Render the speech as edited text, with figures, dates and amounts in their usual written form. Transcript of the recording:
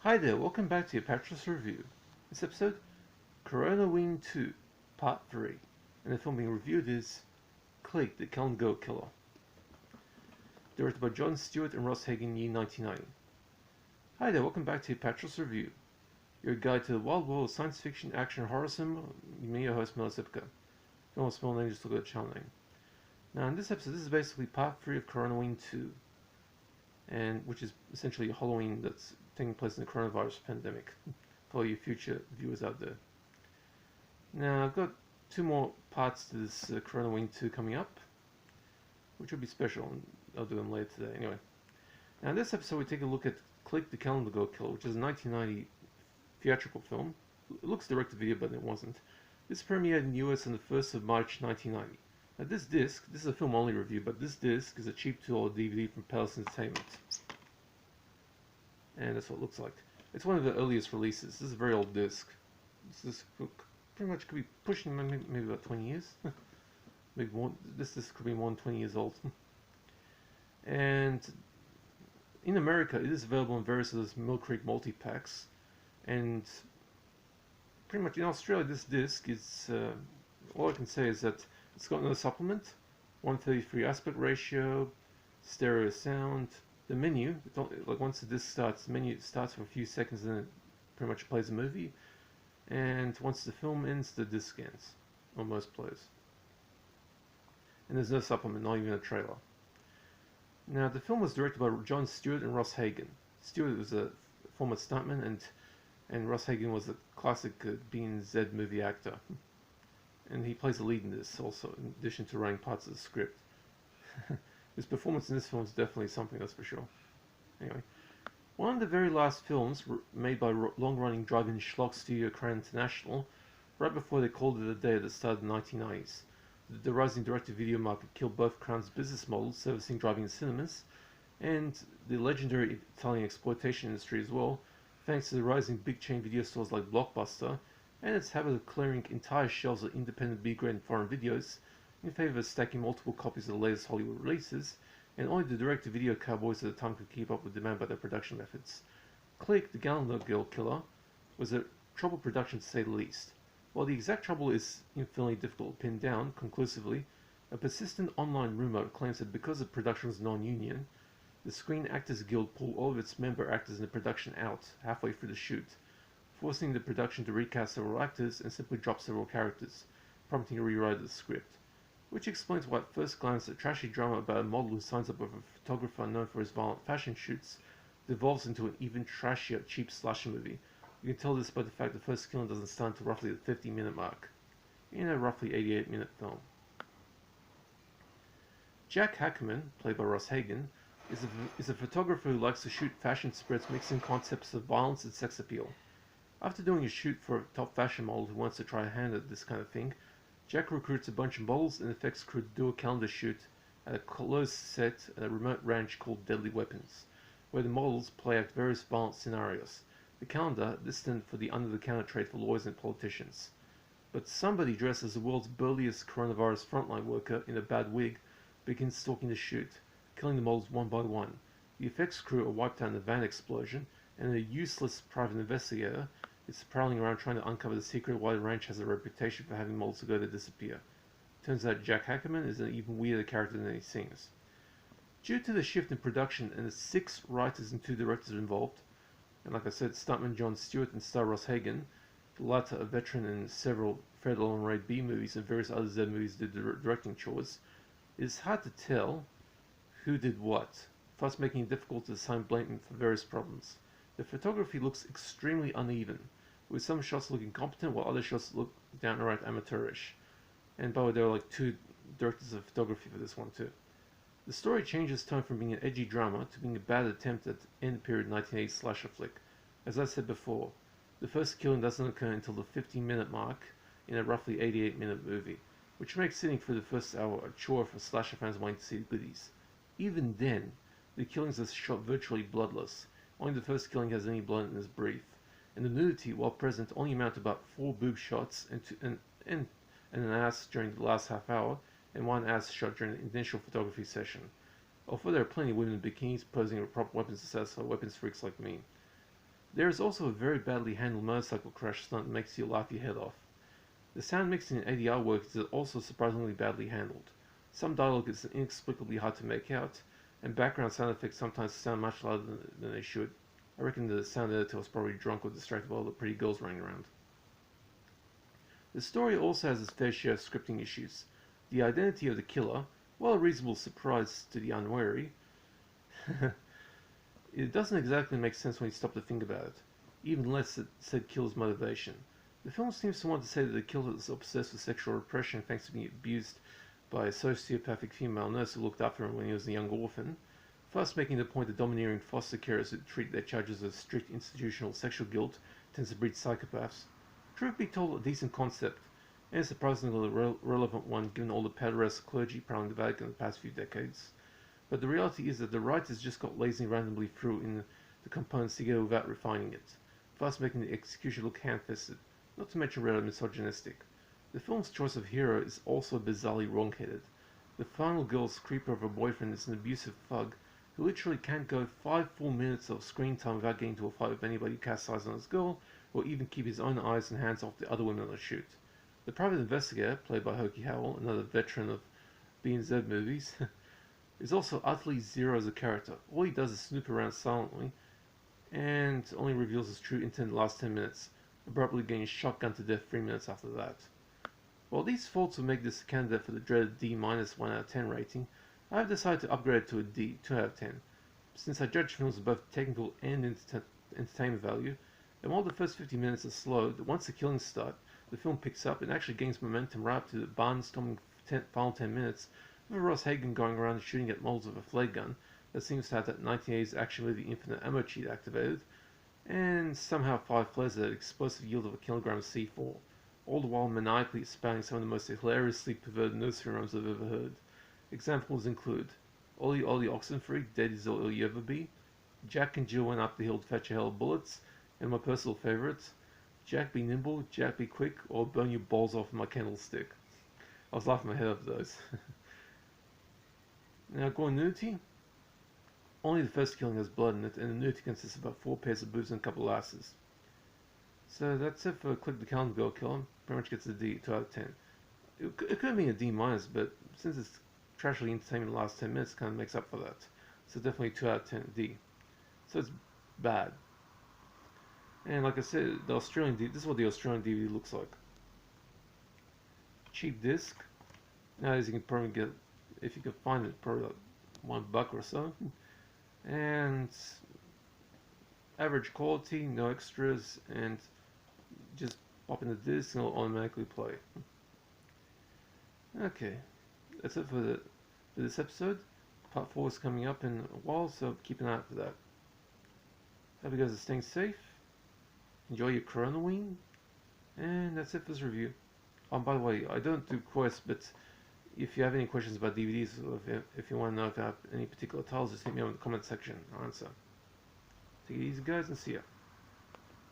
Hi there, welcome back to Apatros Review. This episode, Coronaween 2, Part 3. And the film being reviewed is Click, the Calendar Killer. Directed by Jon Stewart and Ross Hagen, year 1990. Hi there, welcome back to Apatros Review. Your guide to the wild world of science fiction, action, horror cinema. Me, your host, Melissa Ipka. If you want a small name, just look at the channel name. Now in this episode, this is basically Part 3 of Coronaween 2. And which is essentially a Halloween that's taking place in the coronavirus pandemic for you future viewers out there. Now I've got two more parts to this Coronaween 2 coming up, which will be special, and I'll do them later today. Anyway, now in this episode we take a look at Click, the Calendar Killer, which is a 1990 theatrical film. It looks direct-to-video, but it wasn't. This premiered in the US on the 1st of March 1990. Now this disc, this is a film-only review, but this disc is a cheap $2 DVD from Payless Entertainment. And that's what it looks like. It's one of the earliest releases. This is a very old disc. This pretty much could be pushing maybe about 20 years. Maybe more, this disc could be more than 20 years old. And in America, it is available in various of those Mill Creek multipacks. And pretty much in Australia, this disc is, all I can say is that it's got no supplement, 133 aspect ratio, stereo sound. The menu, like once the disc starts, the menu starts for a few seconds and then it pretty much plays a movie. And once the film ends, the disc ends, on most plays. And there's no supplement, not even a trailer. Now, the film was directed by Jon Stewart and Ross Hagen. Stewart was a former stuntman, and Ross Hagen was a classic B and Z movie actor. And he plays the lead in this also, in addition to writing parts of the script. His performance in this film is definitely something, that's for sure. Anyway, one of the very last films made by long-running drive-in schlock studio Crown International, right before they called it a day at the start of the 1990s. The rising direct-to-video market killed both Crown's business models, servicing drive-in cinemas, and the legendary Italian exploitation industry as well, thanks to the rising big chain video stores like Blockbuster, and its habit of clearing entire shelves of independent B-grade and foreign videos, in favor of stacking multiple copies of the latest Hollywood releases, and only the direct-to-video cowboys at the time could keep up with demand by their production methods. Click, the Calendar Killer, was a troubled production to say the least. While the exact trouble is infinitely difficult to pin down conclusively, a persistent online rumor claims that because the production was non-union, the Screen Actors Guild pulled all of its member actors in the production out halfway through the shoot, forcing the production to recast several actors and simply drop several characters, prompting a rewrite of the script. Which explains why at first glance a trashy drama about a model who signs up with a photographer known for his violent fashion shoots devolves into an even trashier, cheap slasher movie. You can tell this by the fact the first killing doesn't start until roughly the 50-minute mark, in a roughly 88-minute film. Jack Hackman, played by Ross Hagen, is a photographer who likes to shoot fashion spreads mixing concepts of violence and sex appeal. After doing a shoot for a top fashion model who wants to try a hand at this kind of thing, Jack recruits a bunch of models and effects crew to do a calendar shoot at a closed set at a remote ranch called Deadly Weapons, where the models play out various violent scenarios. The calendar destined for the under-the-counter trade for lawyers and politicians. But somebody dressed as the world's burliest coronavirus frontline worker in a bad wig begins stalking the shoot, killing the models one by one. The effects crew are wiped out in a van explosion, and a useless private investigator is prowling around trying to uncover the secret why the ranch has a reputation for having models go to disappear. Turns out Jack Hackman is an even weirder character than he seems. Due to the shift in production and the 6 writers and 2 directors involved, and like I said, stuntman Jon Stewart and star Ross Hagen, the latter a veteran in several Fred Allen Ray B movies and various other Z movies did directing chores, it is hard to tell who did what, thus making it difficult to assign blame for various problems. The photography looks extremely uneven, with some shots looking competent while other shots look downright amateurish. And by the way, there are like 2 directors of photography for this one too. The story changes tone from being an edgy drama to being a bad attempt at end-period 1980s slasher flick. As I said before, the first killing doesn't occur until the 15-minute mark in a roughly 88-minute movie, which makes sitting through the first hour a chore for slasher fans wanting to see the goodies. Even then, the killings are shot virtually bloodless. Only the first killing has any blood in his brief, and the nudity, while present, only amount to about 4 boob shots and an ass during the last half hour, and 1 ass shot during the initial photography session. Although there are plenty of women in bikinis posing with proper weapons to satisfy weapons freaks like me. There is also a very badly handled motorcycle crash stunt that makes you laugh your head off. The sound mixing in ADR work is also surprisingly badly handled. Some dialogue is inexplicably hard to make out, and background sound effects sometimes sound much louder than they should. I reckon the sound editor was probably drunk or distracted by all the pretty girls running around. The story also has its fair share of scripting issues. The identity of the killer, while a reasonable surprise to the unwary, it doesn't exactly make sense when you stop to think about it, even less said killer's motivation. The film seems to want to say that the killer is obsessed with sexual repression thanks to being abused by a sociopathic female nurse who looked after him when he was a young orphan, thus making the point that domineering foster carers who treat their charges as strict institutional sexual guilt tends to breed psychopaths. Truth be told, a decent concept, and a surprisingly relevant one given all the pederast clergy prowling the Vatican in the past few decades. But the reality is that the writers just got lazy and randomly threw in the components together without refining it, thus making the execution look ham-fisted, not to mention rather misogynistic. The film's choice of hero is also bizarrely wrong-headed. The final girl's creeper of a boyfriend is an abusive thug who literally can't go 5 full minutes of screen time without getting into a fight with anybody who casts eyes on his girl, or even keep his own eyes and hands off the other women on the shoot. The private investigator, played by Hokie Howell, another veteran of B&Z movies, is also utterly zero as a character. All he does is snoop around silently, and only reveals his true intent in the last 10 minutes, abruptly getting shotgunned to death 3 minutes after that. While these faults will make this a candidate for the dreaded D-1 out of 10 rating, I have decided to upgrade it to a D, 2 out of 10, since I judge films of both technical and entertainment value, and while the first 50 minutes are slow, once the killings start, the film picks up and actually gains momentum right up to the barnstorming final 10 minutes, with Ross Hagen going around and shooting at models with a flare gun that seems to have that 1980s action movie infinite ammo cheat activated, and somehow 5 flares at an explosive yield of a kilogram of C4, all the while maniacally spouting some of the most hilariously perverted nursery rhymes I've ever heard. Examples include Ollie Ollie Oxenfree, dead as all you ever be, Jack and Jill went up the hill to fetch a hell of bullets, and my personal favourites, Jack be nimble, Jack be quick, or burn your balls off with my candlestick. I was laughing my head off those. Now going nudity, only the first killing has blood in it, and the nudity consists of about 4 pairs of boobs and a couple of asses. So that's it for Click the Calendar Girl Killer. Pretty much gets a D, 2 out of 10. It could have been a D minus, but since it's trashily entertainment in the last 10 minutes, it kind of makes up for that. So definitely 2 out of 10, D. So it's bad. And like I said, the Australian this is what the Australian DVD looks like. Cheap disc. Nowadays you can probably get, if you can find it, probably like $1 or so. And average quality, no extras, and just pop in the disc and it'll automatically play. Okay, that's it for this episode. Part 4 is coming up in a while, so keep an eye out for that. Hope you guys are staying safe. Enjoy your Coronaween, and that's it for this review. By the way, I don't do quests, but if you have any questions about DVDs, or if you want to know if I have any particular titles, just hit me up in the comment section. I'll answer. Take it easy, guys, and see ya.